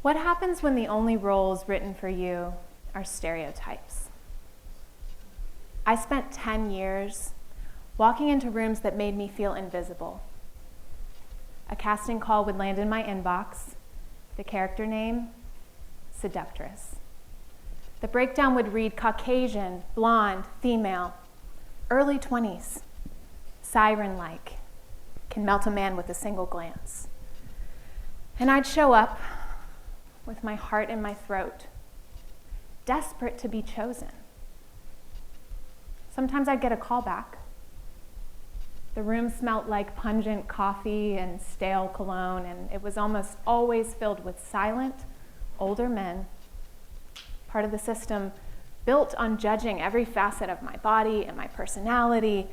What happens when the only roles written for you are stereotypes? I spent 10 years walking into rooms that made me feel invisible. A casting call would land in my inbox, the character name, seductress. The breakdown would read Caucasian, blonde, female, early 20s, siren-like, can melt a man with a single glance. And I'd show up with my heart in my throat, desperate to be chosen. Sometimes I'd get a call back. The room smelt like pungent coffee and stale cologne, and it was almost always filled with silent, older men, part of the system built on judging every facet of my body and my personality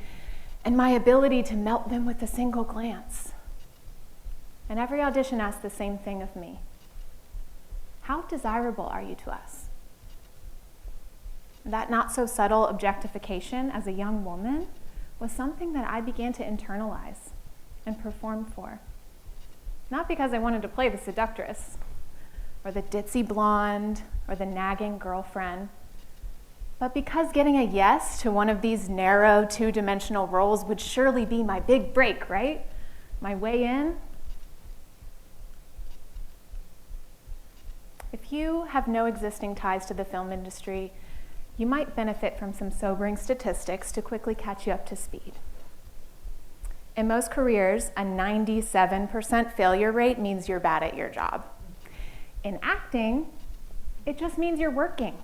and my ability to melt them with a single glance. And every audition asked the same thing of me. How desirable are you to us? That not so subtle objectification as a young woman was something that I began to internalize and perform for. Not because I wanted to play the seductress or the ditzy blonde or the nagging girlfriend, but because getting a yes to one of these narrow, two-dimensional roles would surely be my big break, right? My way in. If you have no existing ties to the film industry, you might benefit from some sobering statistics to quickly catch you up to speed. In most careers, a 97% failure rate means you're bad at your job. In acting, it just means you're working.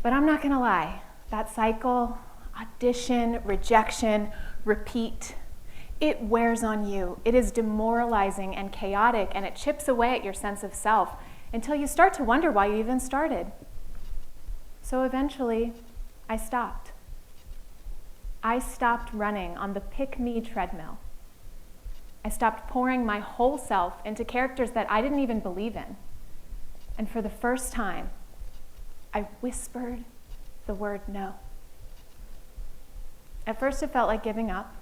But I'm not gonna lie, that cycle, audition, rejection, repeat, it wears on you. It is demoralizing and chaotic, and it chips away at your sense of self until you start to wonder why you even started. So eventually, I stopped. I stopped running on the pick-me treadmill. I stopped pouring my whole self into characters that I didn't even believe in. And for the first time, I whispered the word no. At first, it felt like giving up.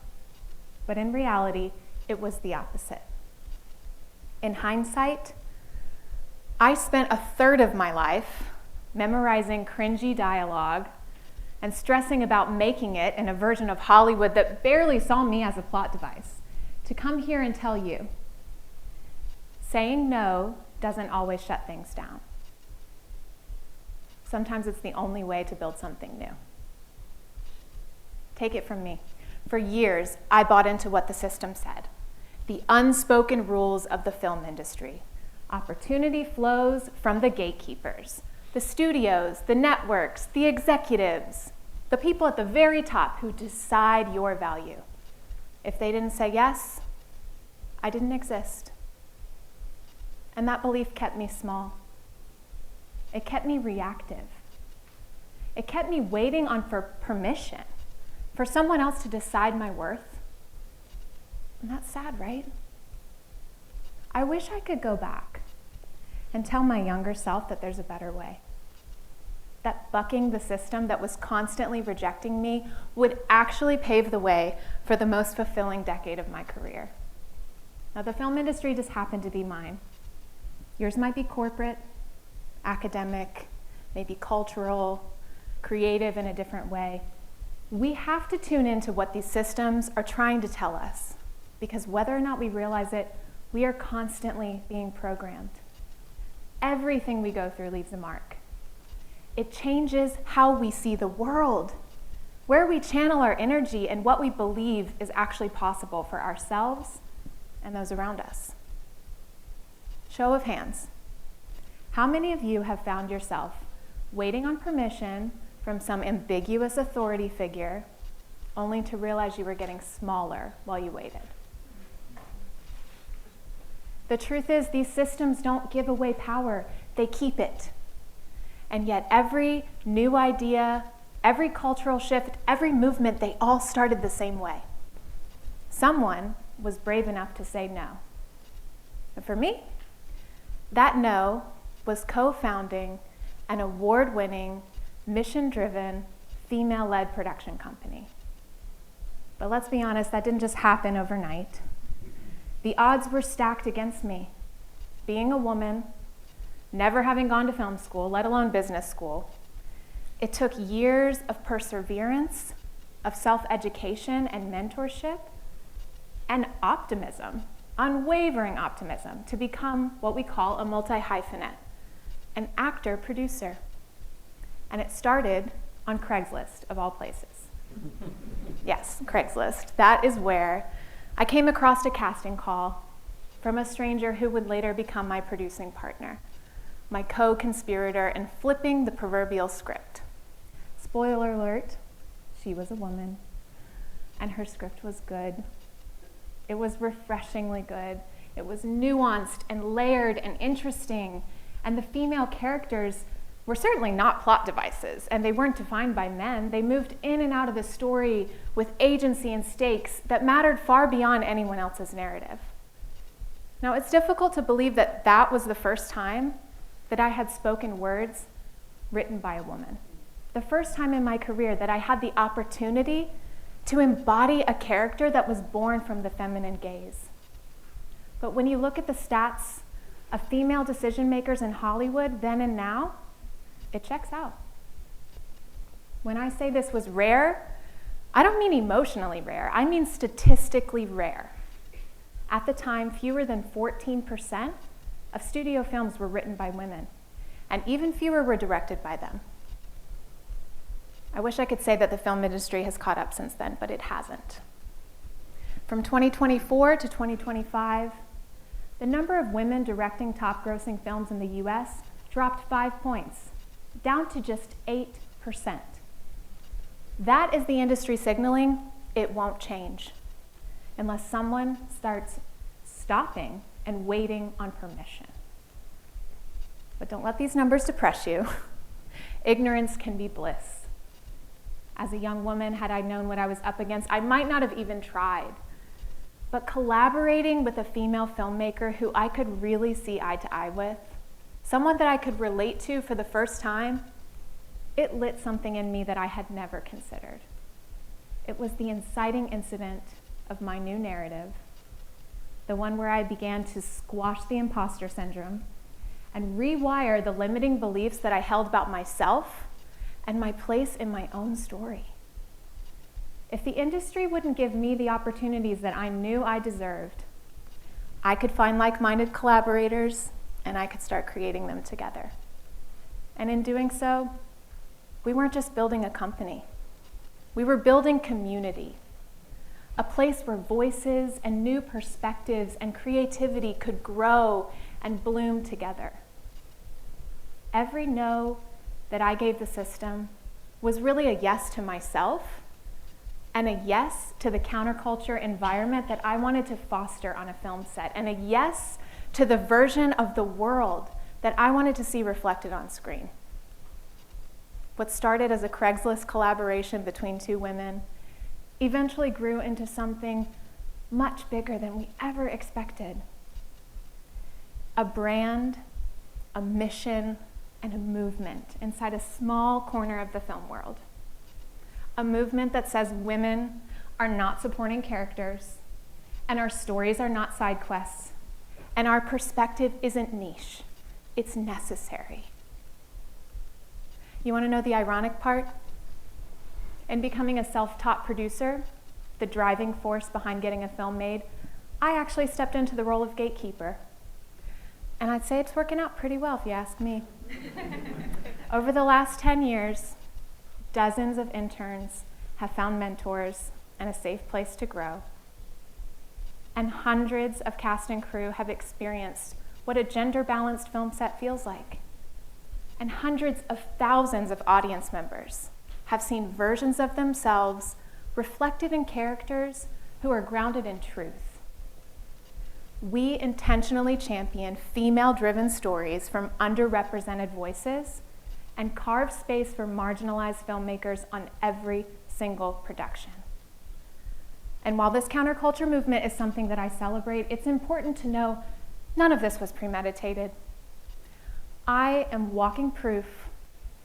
But in reality, it was the opposite. In hindsight, I spent a third of my life memorizing cringy dialogue and stressing about making it in a version of Hollywood that barely saw me as a plot device, to come here and tell you, saying no doesn't always shut things down. Sometimes it's the only way to build something new. Take it from me. For years, I bought into what the system said, the unspoken rules of the film industry. Opportunity flows from the gatekeepers, the studios, the networks, the executives, the people at the very top who decide your value. If they didn't say yes, I didn't exist. And that belief kept me small. It kept me reactive. It kept me waiting on for permission, for someone else to decide my worth. And that's sad, right? I wish I could go back and tell my younger self that there's a better way. That bucking the system that was constantly rejecting me would actually pave the way for the most fulfilling decade of my career. Now, the film industry just happened to be mine. Yours might be corporate, academic, maybe cultural, creative in a different way. We have to tune into what these systems are trying to tell us, because whether or not we realize it, we are constantly being programmed. Everything we go through leaves a mark. It changes how we see the world, where we channel our energy, and what we believe is actually possible for ourselves and those around us. Show of hands. How many of you have found yourself waiting on permission from some ambiguous authority figure, only to realize you were getting smaller while you waited? The truth is, these systems don't give away power, they keep it. And yet every new idea, every cultural shift, every movement, they all started the same way. Someone was brave enough to say no. And for me, that no was co-founding an award-winning, mission-driven, female-led production company. But let's be honest, that didn't just happen overnight. The odds were stacked against me. being a woman, never having gone to film school, let alone business school, it took years of perseverance, of self-education and mentorship, and optimism, unwavering optimism, to become what we call a multi-hyphenate, an actor-producer. And it started on Craigslist, of all places. Yes, Craigslist. That is where I came across a casting call from a stranger who would later become my producing partner, my co-conspirator in flipping the proverbial script. Spoiler alert, she was a woman, and her script was good. It was refreshingly good. It was nuanced and layered and interesting, and the female characters were certainly not plot devices, and they weren't defined by men. They moved in and out of the story with agency and stakes that mattered far beyond anyone else's narrative. Now, it's difficult to believe that that was the first time that I had spoken words written by a woman. The first time in my career that I had the opportunity to embody a character that was born from the feminine gaze. But when you look at the stats of female decision makers in Hollywood then and now, it checks out. When I say this was rare, I don't mean emotionally rare, I mean statistically rare. At the time, fewer than 14% of studio films were written by women, and even fewer were directed by them. I wish I could say that the film industry has caught up since then, but it hasn't. From 2024 to 2025, the number of women directing top-grossing films in the US dropped 5 points, down to just 8%. That is the industry signaling it won't change unless someone starts stopping and waiting on permission. But don't let these numbers depress you. Ignorance can be bliss. As a young woman, had I known what I was up against, I might not have even tried. But collaborating with a female filmmaker who I could really see eye to eye with, someone that I could relate to for the first time, it lit something in me that I had never considered. It was the inciting incident of my new narrative, the one where I began to squash the imposter syndrome and rewire the limiting beliefs that I held about myself and my place in my own story. If the industry wouldn't give me the opportunities that I knew I deserved, I could find like-minded collaborators and I could start creating them together. And in doing so, we weren't just building a company. We were building community, a place where voices and new perspectives and creativity could grow and bloom together. Every no that I gave the system was really a yes to myself and a yes to the counterculture environment that I wanted to foster on a film set, and a yes to the version of the world that I wanted to see reflected on screen. What started as a Craigslist collaboration between two women eventually grew into something much bigger than we ever expected. A brand, a mission, and a movement inside a small corner of the film world. A movement that says women are not supporting characters, and our stories are not side quests, and our perspective isn't niche, it's necessary. You want to know the ironic part? In becoming a self-taught producer, the driving force behind getting a film made, I actually stepped into the role of gatekeeper. And I'd say it's working out pretty well if you ask me. Over the last 10 years, dozens of interns have found mentors and a safe place to grow. And hundreds of cast and crew have experienced what a gender-balanced film set feels like. And hundreds of thousands of audience members have seen versions of themselves reflected in characters who are grounded in truth. We intentionally champion female-driven stories from underrepresented voices and carve space for marginalized filmmakers on every single production. And while this counterculture movement is something that I celebrate, it's important to know none of this was premeditated. I am walking proof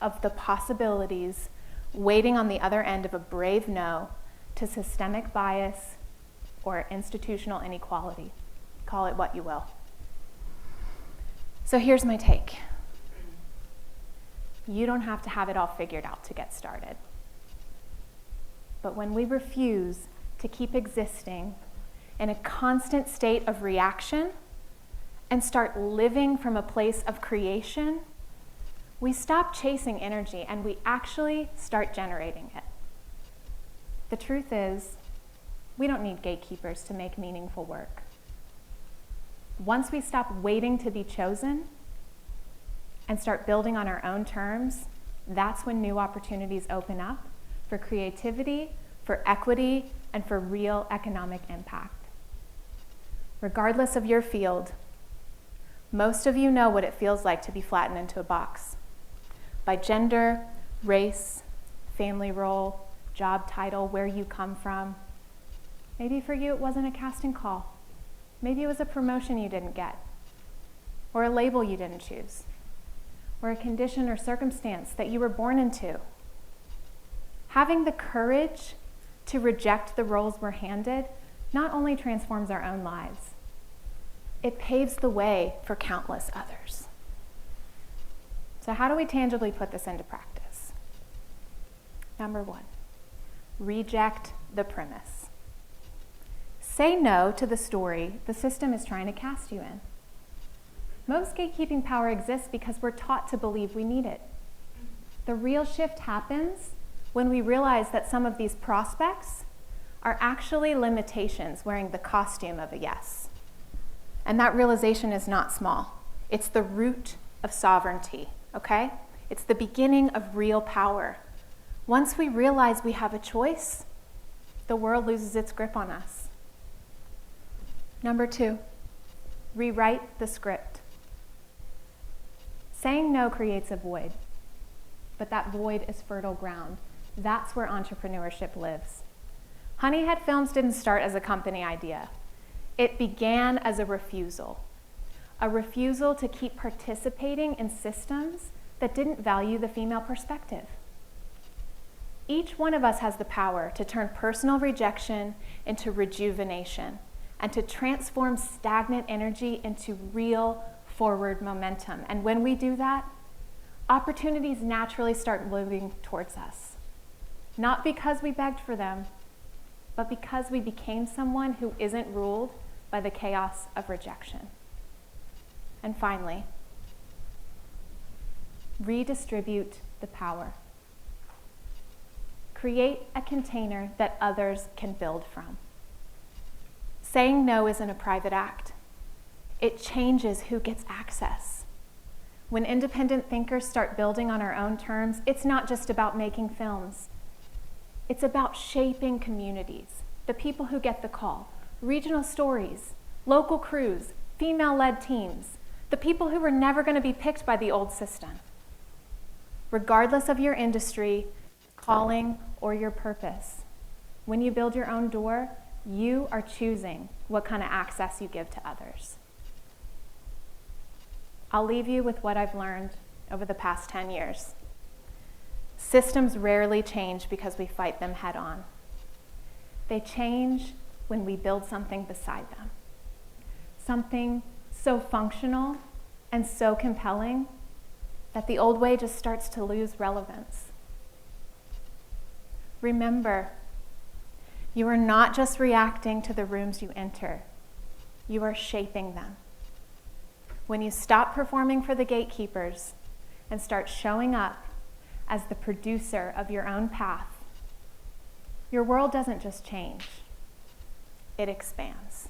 of the possibilities waiting on the other end of a brave no to systemic bias or institutional inequality. Call it what you will. So here's my take. You don't have to have it all figured out to get started. But when we refuse to keep existing in a constant state of reaction and start living from a place of creation, we stop chasing energy and we actually start generating it. The truth is, we don't need gatekeepers to make meaningful work. Once we stop waiting to be chosen and start building on our own terms, that's when new opportunities open up for creativity, for equity, and for real economic impact. Regardless of your field, most of you know what it feels like to be flattened into a box by gender, race, family role, job title, where you come from. Maybe for you it wasn't a casting call. Maybe it was a promotion you didn't get, or a label you didn't choose, or a condition or circumstance that you were born into. Having the courage to reject the roles we're handed not only transforms our own lives, it paves the way for countless others. So how do we tangibly put this into practice? Number 1, reject the premise. Say no to the story the system is trying to cast you in. Most gatekeeping power exists because we're taught to believe we need it. The real shift happens when we realize that some of these prospects are actually limitations wearing the costume of a yes. And that realization is not small. It's the root of sovereignty, okay? It's the beginning of real power. Once we realize we have a choice, the world loses its grip on us. Number 2, rewrite the script. Saying no creates a void, but that void is fertile ground. That's where entrepreneurship lives. Honeyhead Films didn't start as a company idea. It began as a refusal to keep participating in systems that didn't value the female perspective. Each one of us has the power to turn personal rejection into rejuvenation and to transform stagnant energy into real forward momentum. And when we do that, opportunities naturally start moving towards us. Not because we begged for them, but because we became someone who isn't ruled by the chaos of rejection. And finally, redistribute the power. Create a container that others can build from. Saying no isn't a private act. It changes who gets access. When independent thinkers start building on our own terms, it's not just about making films. It's about shaping communities, the people who get the call, regional stories, local crews, female-led teams, the people who were never going to be picked by the old system. Regardless of your industry, calling, or your purpose, when you build your own door, you are choosing what kind of access you give to others. I'll leave you with what I've learned over the past 10 years. Systems rarely change because we fight them head on. They change when we build something beside them. Something so functional and so compelling that the old way just starts to lose relevance. Remember, you are not just reacting to the rooms you enter. You are shaping them. When you stop performing for the gatekeepers and start showing up as the producer of your own path, your world doesn't just change, it expands.